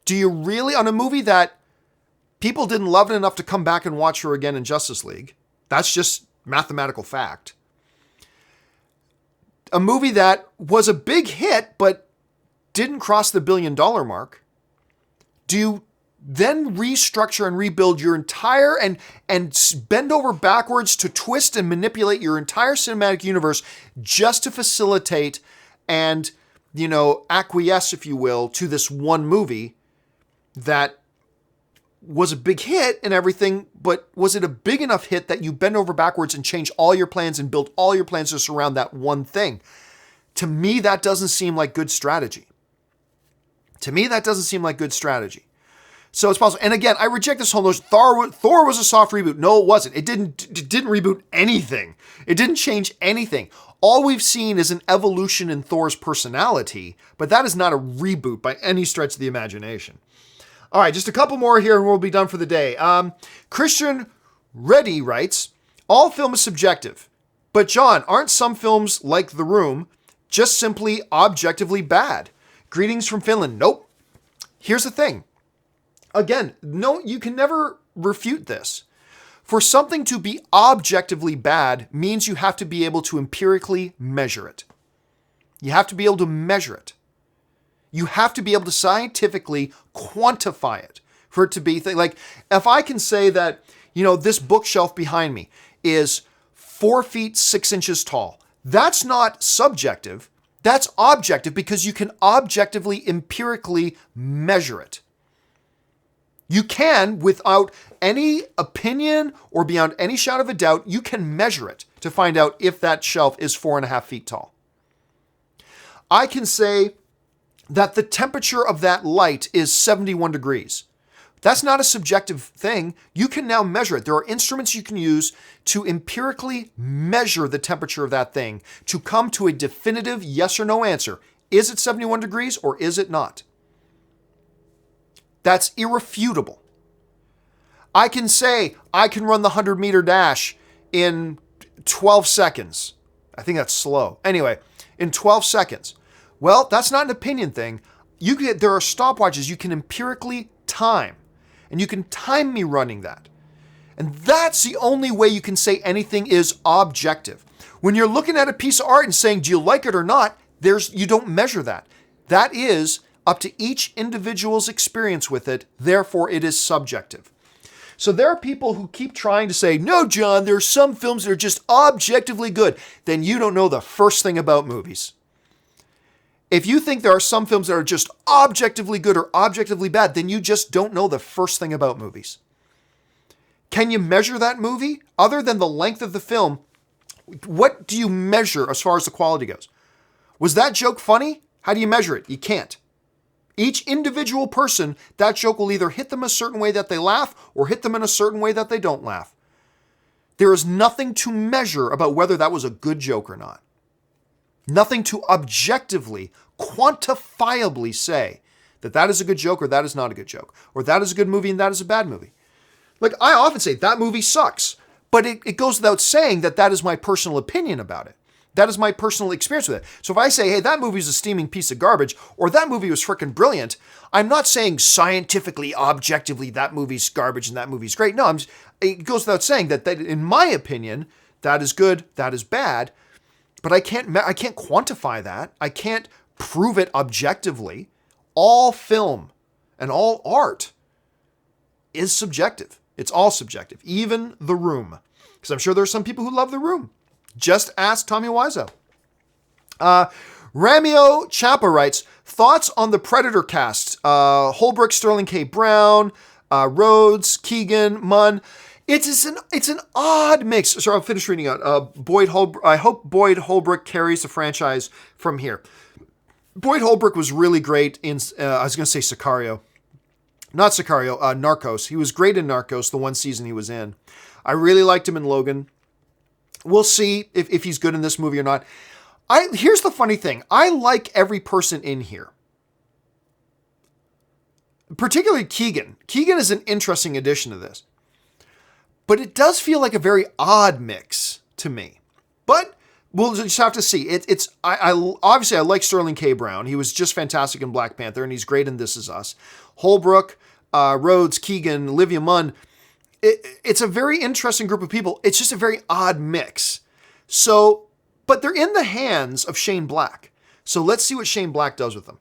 do you really, on a movie that people didn't love it enough to come back and watch her again in Justice League, that's just mathematical fact. A movie that was a big hit, but didn't cross the $1 billion mark, do you then restructure and rebuild your entire and bend over backwards to twist and manipulate your entire cinematic universe just to facilitate and, acquiesce, if you will, to this one movie that was a big hit and everything, but was it a big enough hit that you bend over backwards and change all your plans and build all your plans to surround that one thing? To me, that doesn't seem like good strategy. So it's possible. And again, I reject this whole notion. Thor was a soft reboot. No, it wasn't. It didn't reboot anything. It didn't change anything. All we've seen is an evolution in Thor's personality, but that is not a reboot by any stretch of the imagination. All right, just a couple more here and we'll be done for the day. Christian Reddy writes, all film is subjective. But John, aren't some films like The Room just simply objectively bad? Greetings from Finland. Nope. Here's the thing. Again, no, you can never refute this. For something to be objectively bad means you have to be able to empirically measure it. You have to be able to measure it. You have to be able to scientifically quantify it for it to be like, if I can say that, this bookshelf behind me is 4 feet 6 inches tall. That's not subjective. That's objective because you can objectively, empirically measure it. You can, without any opinion or beyond any shadow of a doubt, you can measure it to find out if that shelf is 4.5 feet tall. I can say that the temperature of that light is 71 degrees. That's not a subjective thing. You can now measure it. There are instruments you can use to empirically measure the temperature of that thing to come to a definitive yes or no answer. Is it 71 degrees or is it not? That's irrefutable. I can say I can run the 100-meter dash in 12 seconds. I think that's slow. Anyway, in 12 seconds. Well, that's not an opinion thing. There are stopwatches you can empirically time. And you can time me running that. And that's the only way you can say anything is objective. When you're looking at a piece of art and saying, do you like it or not? You don't measure that. That is up to each individual's experience with it. Therefore, it is subjective. So there are people who keep trying to say, no, John, there are some films that are just objectively good. Then you don't know the first thing about movies. If you think there are some films that are just objectively good or objectively bad, then you just don't know the first thing about movies. Can you measure that movie? Other than the length of the film, what do you measure as far as the quality goes? Was that joke funny? How do you measure it? You can't. Each individual person, that joke will either hit them a certain way that they laugh or hit them in a certain way that they don't laugh. There is nothing to measure about whether that was a good joke or not. Nothing to objectively, quantifiably say that that is a good joke or that is not a good joke, or that is a good movie and that is a bad movie. Like I often say, that movie sucks, but it goes without saying that that is my personal opinion about it. That is my personal experience with it. So if I say, hey, that movie is a steaming piece of garbage, or that movie was freaking brilliant, I'm not saying scientifically, objectively, that movie's garbage and that movie's great. No, it goes without saying that in my opinion, that is good, that is bad. But I can't quantify that. I can't prove it objectively. All film and all art is subjective. It's all subjective. Even The Room. Because I'm sure there's some people who love The Room. Just ask Tommy Wiseau. Ramio Chapa writes, thoughts on the Predator cast? Holbrook, Sterling K. Brown, Rhodes, Keegan, Munn. It's an odd mix. Sorry, I'll finish reading out. I hope Boyd Holbrook carries the franchise from here. Boyd Holbrook was really great in, I was going to say Sicario. Not Sicario, Narcos. He was great in Narcos, the one season he was in. I really liked him in Logan. We'll see if he's good in this movie or not. Here's the funny thing. I like every person in here. Particularly Keegan. Keegan is an interesting addition to this. But it does feel like a very odd mix to me. But we'll just have to see. Obviously I like Sterling K. Brown. He was just fantastic in Black Panther, and he's great in This Is Us. Holbrook, Rhodes, Keegan, Olivia Munn. It's a very interesting group of people. It's just a very odd mix. So, but they're in the hands of Shane Black. So let's see what Shane Black does with them.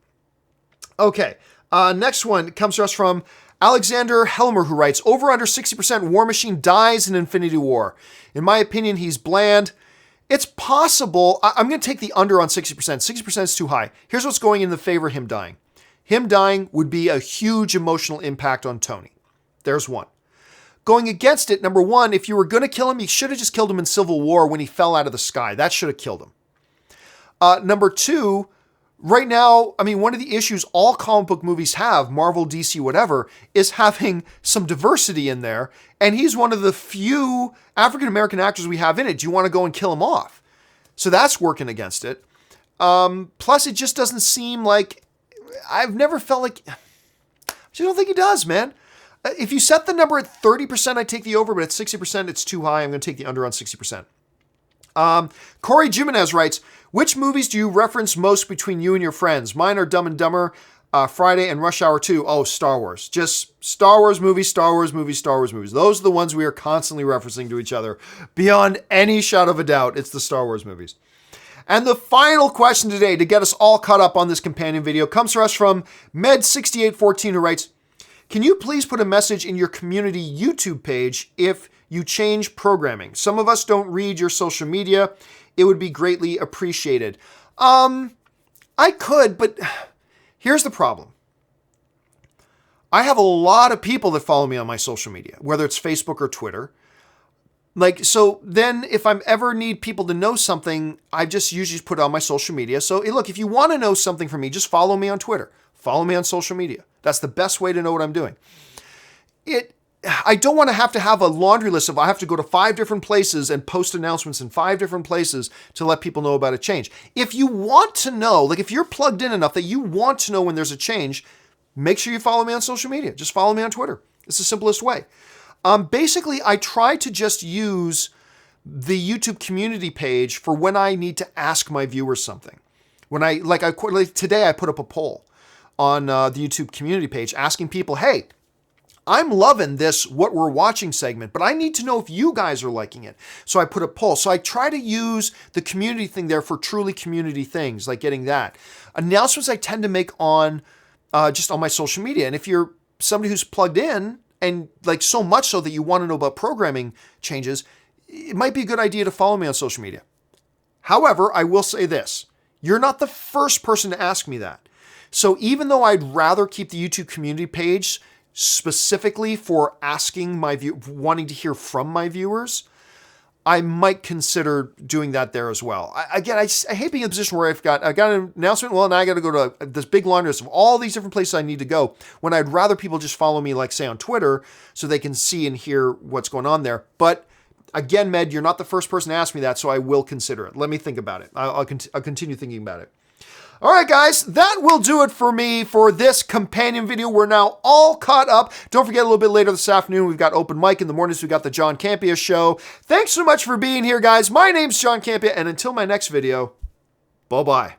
Okay, next one comes to us from Alexander Helmer, who writes, over under 60% War Machine dies in Infinity War. In my opinion, he's bland. It's possible. I'm going to take the under on 60%. 60% is too high. Here's what's going in the favor of him dying. Him dying would be a huge emotional impact on Tony. There's one. Going against it, number one, if you were going to kill him, you should have just killed him in Civil War when he fell out of the sky. That should have killed him. Number two, right now, I mean, one of the issues all comic book movies have, Marvel, DC, whatever, is having some diversity in there. And he's one of the few African-American actors we have in it. Do you want to go and kill him off? So that's working against it. Plus, it just doesn't seem like, I've never felt like, I just don't think he does, man. If you set the number at 30%, I take the over, but at 60%, it's too high. I'm going to take the under on 60%. Corey Jimenez writes, which movies do you reference most between you and your friends? Mine are Dumb and Dumber, Friday, and Rush Hour 2. Oh, Star Wars. Just Star Wars movies, Star Wars movies, Star Wars movies. Those are the ones we are constantly referencing to each other. Beyond any shadow of a doubt, it's the Star Wars movies. And the final question today to get us all caught up on this companion video comes to us from Med6814, who writes, can you please put a message in your community YouTube page if you change programming? Some of us don't read your social media. It would be greatly appreciated. I could, but here's the problem. I have a lot of people that follow me on my social media, whether it's Facebook or Twitter. Like, so then if I ever need people to know something, I just usually put it on my social media. So look, if you want to know something from me, just follow me on Twitter. Follow me on social media. That's the best way to know what I'm doing. I don't want to have a laundry list of I have to go to 5 different places and post announcements in 5 different places to let people know about a change. If you want to know, like if you're plugged in enough that you want to know when there's a change, make sure you follow me on social media. Just follow me on Twitter. It's the simplest way. Basically, I try to just use the YouTube community page for when I need to ask my viewers something. Today I put up a poll on the YouTube community page asking people, hey, I'm loving this what we're watching segment, but I need to know if you guys are liking it. So I put a poll. So I try to use the community thing there for truly community things, like getting that. Announcements I tend to make on just on my social media. And if you're somebody who's plugged in and like so much so that you want to know about programming changes, it might be a good idea to follow me on social media. However, I will say this. You're not the first person to ask me that. So even though I'd rather keep the YouTube community page specifically for asking wanting to hear from my viewers, I might consider doing that there as well. I hate being in a position where I got an announcement, well, now I got to go to this big laundry list of all these different places I need to go, when I'd rather people just follow me, like say on Twitter, so they can see and hear what's going on there. But again, Med, you're not the first person to ask me that, so I will consider it. Let me think about it. I'll continue thinking about it. All right, guys, that will do it for me for this companion video. We're now all caught up. Don't forget, a little bit later this afternoon, we've got open mic. In the mornings, we've got the John Campea show. Thanks so much for being here, guys. My name's John Campea, and until my next video, bye-bye.